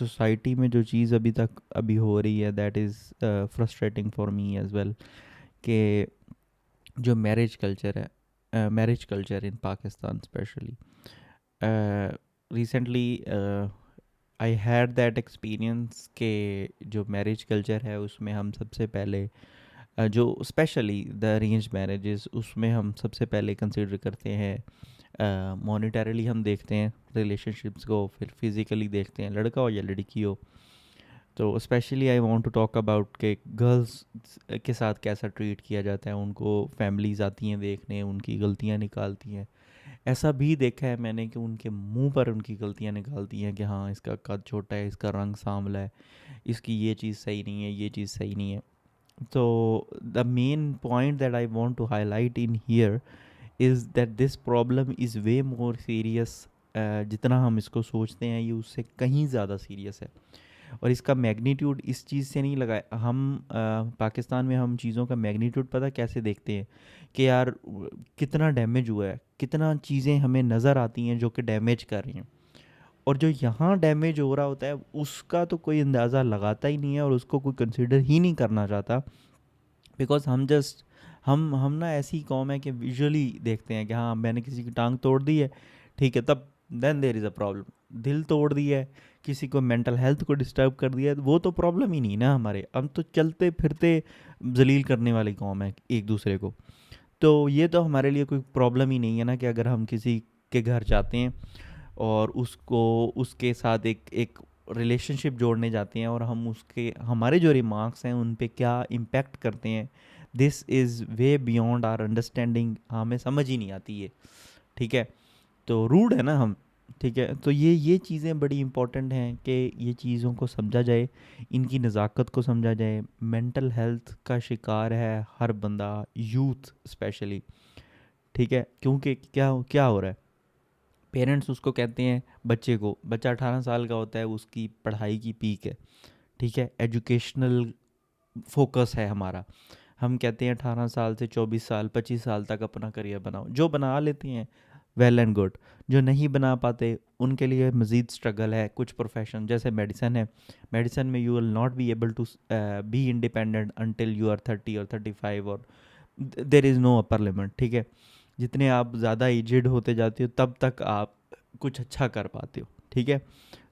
Society में जो चीज़ अभी हो रही है, that is frustrating for me as well, कि जो marriage culture in Pakistan specially, recently I had that experience के जो मैरिज कल्चर है उसमें हम सबसे पहले जो स्पेशली द अरेंज मैरिजेस, उसमें हम सबसे पहले कंसिडर करते हैं मॉनिटरली, हम देखते हैं रिलेशनशिप्स को, फिर फिज़िकली देखते हैं लड़का हो या लड़की हो। तो specially I want to talk about के गर्ल्स के साथ कैसा ट्रीट किया जाता है, उनको फैमिलीज आती हैं देखने, उनकी गलतियाँ निकालती हैं। ऐसा भी देखा है मैंने कि उनके मुंह पर उनकी गलतियाँ निकालती हैं कि हाँ इसका कद छोटा है, इसका रंग सांवला है, इसकी ये चीज़ सही नहीं है, ये चीज़ सही नहीं है। तो the main point that I want to highlight in here is that this problem is way more serious. जितना हम इसको सोचते हैं ये उससे कहीं ज़्यादा सीरियस है। और इसका मैग्नीट्यूड इस चीज़ से नहीं लगा, हम पाकिस्तान में हम चीज़ों का मैग्नीट्यूड पता कैसे देखते हैं कि यार कितना डैमेज हुआ है, कितना चीज़ें हमें नज़र आती हैं जो कि डैमेज कर रही हैं, और जो यहाँ डैमेज हो रहा होता है उसका तो कोई अंदाज़ा लगाता ही नहीं है और उसको कोई कंसिडर ही नहीं करना चाहता। बिकॉज हम ना ऐसी कौम है कि विजुअली देखते हैं कि हाँ मैंने किसी की टांग तोड़ दी है, ठीक है, तब then there is a problem. दिल तोड़ दिया है, किसी को मेंटल हेल्थ को डिस्टर्ब कर दिया है, वो तो प्रॉब्लम ही नहीं ना हमारे, हम तो चलते फिरते जलील करने वाली कौम है एक दूसरे को। तो ये तो हमारे लिए कोई प्रॉब्लम ही नहीं है ना कि अगर हम किसी के घर जाते हैं और उसको उसके साथ एक एक रिलेशनशिप जोड़ने जाते हैं और हम उसके हमारे जो रिमार्क्स हैं उन पे क्या इम्पेक्ट करते हैं, this is way beyond our understanding, हमें समझ ही नहीं आती है। ठीक है, तो रूड है ना हम। ठीक है, तो ये चीज़ें बड़ी इंपॉर्टेंट हैं कि ये चीज़ों को समझा जाए, इनकी नज़ाकत को समझा जाए। मेंटल हेल्थ का शिकार है हर बंदा, यूथ स्पेशली। ठीक है, क्योंकि क्या क्या हो रहा है, पेरेंट्स उसको कहते हैं, बच्चा 18 साल का होता है, उसकी पढ़ाई की पीक है। ठीक है, एजुकेशनल फोकस है हमारा। हम कहते हैं 18 साल से 24 साल 25 साल तक अपना करियर बनाओ, जो बना लेते हैं वेल एंड गुड, जो नहीं बना पाते उनके लिए मज़ीद स्ट्रगल है। कुछ प्रोफेशन जैसे मेडिसिन है, मेडिसिन में you will not be able to be independent until you are 30 और 35, और there is no upper limit. ठीक है, जितने आप ज़्यादा एजेड होते जाते हो तब तक आप कुछ अच्छा कर पाते हो। ठीक है,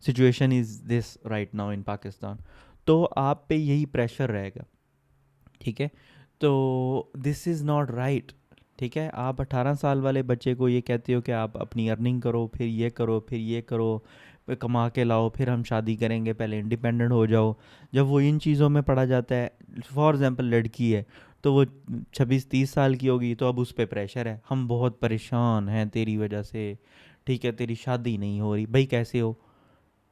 situation is this right now in Pakistan, तो आप पे यही प्रेशर रहेगा। ठीक है, तो दिस इज़ नॉट राइट। ठीक है, आप 18 साल वाले बच्चे को ये कहते हो कि आप अपनी अर्निंग करो, फिर ये करो, फिर ये करो, फिर कमा के लाओ, फिर हम शादी करेंगे, पहले इंडिपेंडेंट हो जाओ। जब वो इन चीज़ों में पढ़ा जाता है, फॉर एग्जांपल लड़की है तो वो 26-30 साल की होगी, तो अब उस पर प्रेशर है, हम बहुत परेशान हैं तेरी वजह से। ठीक है, तेरी शादी नहीं हो रही, भाई कैसे हो?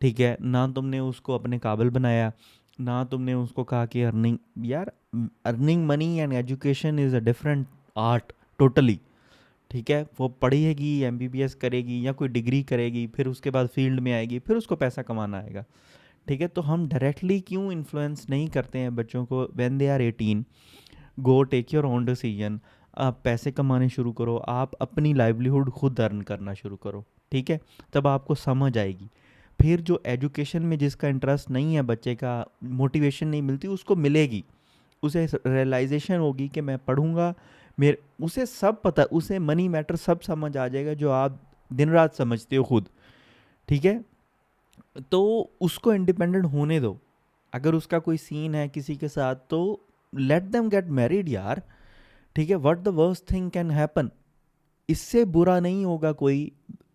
ठीक है ना, तुमने उसको अपने काबिल बनाया, ना तुमने उसको कहा कि अर्निंग, यार earning money and education is a different art totally. ठीक है, वो पढ़ेगी, एमबीबीएस करेगी या कोई डिग्री करेगी, फिर उसके बाद फील्ड में आएगी, फिर उसको पैसा कमाना आएगा। ठीक है, तो हम डायरेक्टली क्यों इन्फ्लुएंस नहीं करते हैं बच्चों को? When they are 18, go take your own decision, आप पैसे कमाने शुरू करो, आप अपनी लाइवलीहुड खुद अर्न करना शुरू करो। ठीक है, तब आपको समझ आएगी। फिर जो एजुकेशन में जिसका इंटरेस्ट नहीं है, बच्चे का मोटिवेशन नहीं मिलती, उसको मिलेगी, उसे रियलाइजेशन होगी कि मैं पढ़ूंगा, मेरे उसे सब पता, उसे मनी मैटर सब समझ आ जाएगा जो आप दिन रात समझते हो खुद। ठीक है, तो उसको इंडिपेंडेंट होने दो। अगर उसका कोई सीन है किसी के साथ तो लेट देम गेट मैरिड यार। ठीक है, what the worst thing can happen, इससे बुरा नहीं होगा कोई।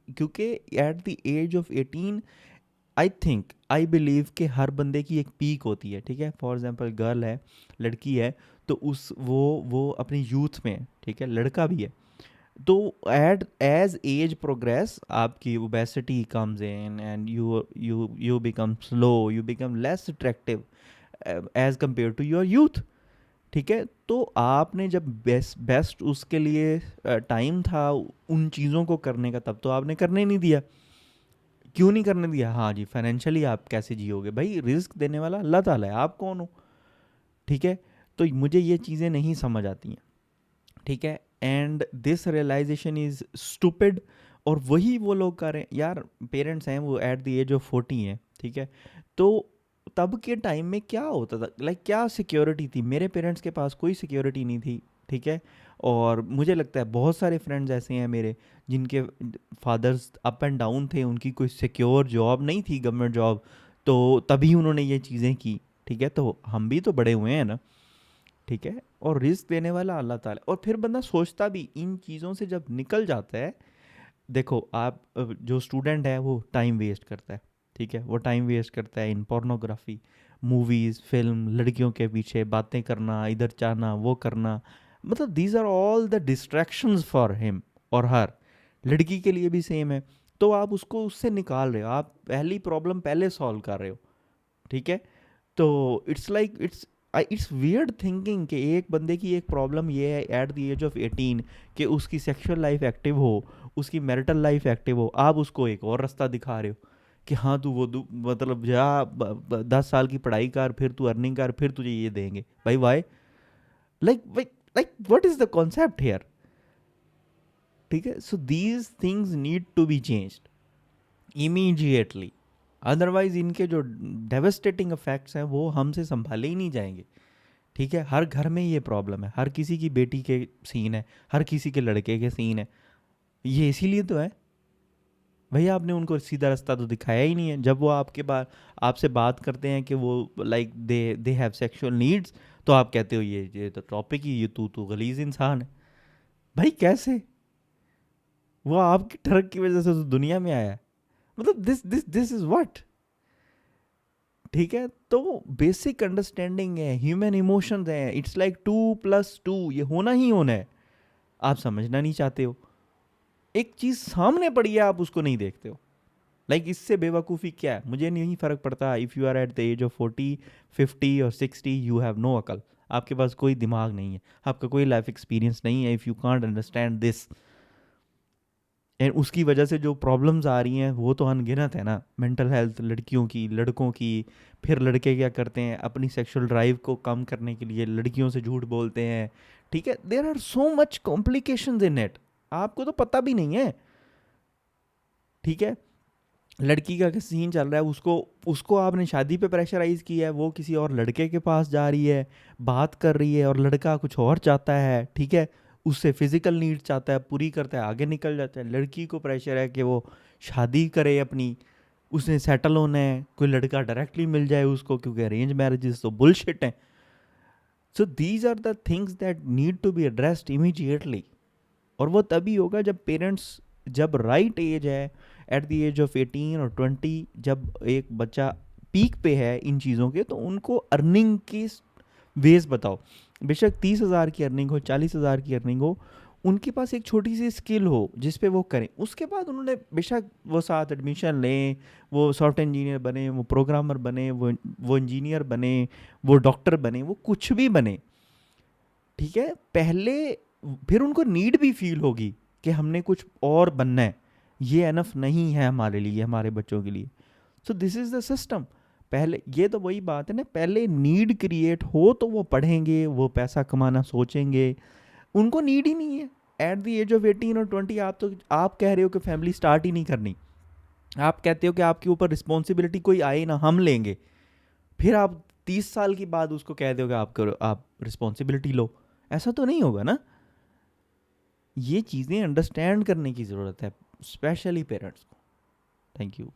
क्योंकि at the age of 18, I think, I believe कि हर बंदे की एक पीक होती है। ठीक है, फॉर एग्जांपल गर्ल है, लड़की है, तो उस वो अपनी यूथ में है, ठीक है, लड़का भी है। तो एट एज एज प्रोग्रेस आपकी obesity comes in and you become slow, you become less attractive as compare to your youth. ठीक है, तो आपने जब बेस्ट बेस्ट उसके लिए टाइम था उन चीज़ों को करने का, तब तो आपने करने नहीं दिया। क्यों नहीं करने दिया? हाँ जी, फाइनेंशियली आप कैसे जियोगे भाई? रिस्क देने वाला अल्लाह ताला है, आप कौन हो? ठीक है, तो मुझे ये चीज़ें नहीं समझ आती हैं। ठीक है, and this realisation is stupid. और वही वो लोग कर रहे हैं यार, पेरेंट्स हैं वो एट द एज ऑफ 40 हैं, ठीक है। तो तब के टाइम में क्या होता था, लाइक क्या सिक्योरिटी थी? मेरे पेरेंट्स के पास कोई सिक्योरिटी नहीं थी, ठीक है। और मुझे लगता है बहुत सारे फ्रेंड्स ऐसे हैं मेरे जिनके फादर्स अप एंड डाउन थे, उनकी कोई सिक्योर जॉब नहीं थी, गवर्नमेंट जॉब, तो तभी उन्होंने ये चीज़ें की, ठीक है। तो हम भी तो बड़े हुए हैं ना, ठीक है। और रिस्क देने वाला अल्लाह ताला। और फिर बंदा सोचता भी इन चीज़ों से जब निकल जाता है, देखो आप जो स्टूडेंट है वो टाइम वेस्ट करता है, ठीक है। वो टाइम वेस्ट करता है इन पोर्नोग्राफी, मूवीज़, फिल्म, लड़कियों के पीछे बातें करना, इधर चाहना, वो करना। मतलब these are all the distractions for him और हर। लड़की के लिए भी सेम है। तो आप उसको उससे निकाल रहे हो, आप पहली प्रॉब्लम पहले सॉल्व कर रहे हो, ठीक है। तो it's like it's weird thinking कि एक बंदे की एक प्रॉब्लम ये है एट द एज ऑफ 18 कि उसकी सेक्सुअल लाइफ एक्टिव हो, उसकी मैरिटल लाइफ एक्टिव हो, आप उसको एक और रास्ता दिखा रहे हो कि हाँ तू वो मतलब जा 10 साल की पढ़ाई कर, फिर तू अर्निंग कर, फिर तुझे ये देंगे भाई, why? Like like what is the concept here? ठीक है। So these things need to be changed immediately, otherwise इनके जो डेवस्टेटिंग इफेक्ट्स हैं वो हमसे संभाले ही नहीं जाएंगे, ठीक है। हर घर में ये प्रॉब्लम है, हर किसी की बेटी के सीन है, हर किसी के लड़के के सीन है। ये इसीलिए तो है भैया, आपने उनको सीधा रास्ता तो दिखाया ही नहीं है। जब वो आपके बाद आपसे बात करते हैं कि वो like they have sexual needs, तो आप कहते हो ये तो टॉपिक ही, ये तू तो गलीज इंसान है। भाई कैसे? वो आपकी ठरक की वजह से तो दुनिया में आया है। मतलब दिस इज व्हाट, ठीक है। तो बेसिक अंडरस्टैंडिंग है, ह्यूमन इमोशंस हैं, इट्स लाइक 2+2, ये होना ही होना है। आप समझना नहीं चाहते हो, एक चीज सामने पड़ी है आप उसको नहीं देखते हो। लाइक इससे बेवकूफ़ी क्या है? मुझे नहीं फ़र्क पड़ता if you are at the age of 40, 50 और 60, यू हैव नो अकल, आपके पास कोई दिमाग नहीं है, आपका कोई लाइफ एक्सपीरियंस नहीं है। If you can't understand this, and उसकी वजह से जो प्रॉब्लम्स आ रही हैं वो तो अनगिनत है ना। मेंटल हेल्थ लड़कियों की, लड़कों की। फिर लड़के क्या करते हैं, अपनी सेक्सुअल ड्राइव को कम करने के लिए लड़कियों से झूठ बोलते हैं, ठीक है। There are so much complications in it, आपको तो पता भी नहीं है, ठीक है। लड़की का सीन चल रहा है, उसको उसको आपने शादी पे प्रेशराइज किया है, वो किसी और लड़के के पास जा रही है, बात कर रही है, और लड़का कुछ और चाहता है, ठीक है। उससे फिजिकल नीड चाहता है, पूरी करता है, आगे निकल जाता है। लड़की को प्रेशर है कि वो शादी करे अपनी, उसने सेटल होना है, कोई लड़का डायरेक्टली मिल जाए उसको, क्योंकि अरेंज मैरिजेस तो बुलशिट हैं। So these are the things that need to be addressed immediately. और वो तभी होगा जब पेरेंट्स, जब राइट एज है, एट द एज ऑफ 18 और 20, जब एक बच्चा पीक पे है इन चीज़ों के, तो उनको अर्निंग की वेज बताओ। बेशक 30,000 की अर्निंग हो, 40,000 की अर्निंग हो, उनके पास एक छोटी सी स्किल हो जिस पे वो करें। उसके बाद उन्होंने बेशक वो साथ एडमिशन लें, वो सॉफ्टवेयर इंजीनियर बने, वो प्रोग्रामर बने, वो इंजीनियर बने, वो डॉक्टर बने, वो कुछ भी बने, ठीक है। पहले फिर उनको नीड भी फील होगी कि हमने कुछ और बनना है, ये एनफ नहीं है हमारे लिए, हमारे बच्चों के लिए। So this is the system. पहले ये तो वही बात है ना, पहले नीड क्रिएट हो तो वो पढ़ेंगे, वो पैसा कमाना सोचेंगे। उनको नीड ही नहीं है एट द एज ऑफ 18 और 20। आप कह रहे हो कि फैमिली स्टार्ट ही नहीं करनी, आप कहते हो कि आपके ऊपर रिस्पॉन्सिबिलिटी कोई आए ना, हम लेंगे। फिर आप 30 साल के बाद उसको कह दोगे आप करो, आप रिस्पॉन्सिबिलिटी लो। ऐसा तो नहीं होगा ना। ये चीज़ें अंडरस्टैंड करने की ज़रूरत है, स्पेशली पेरेंट्स को। Thank you.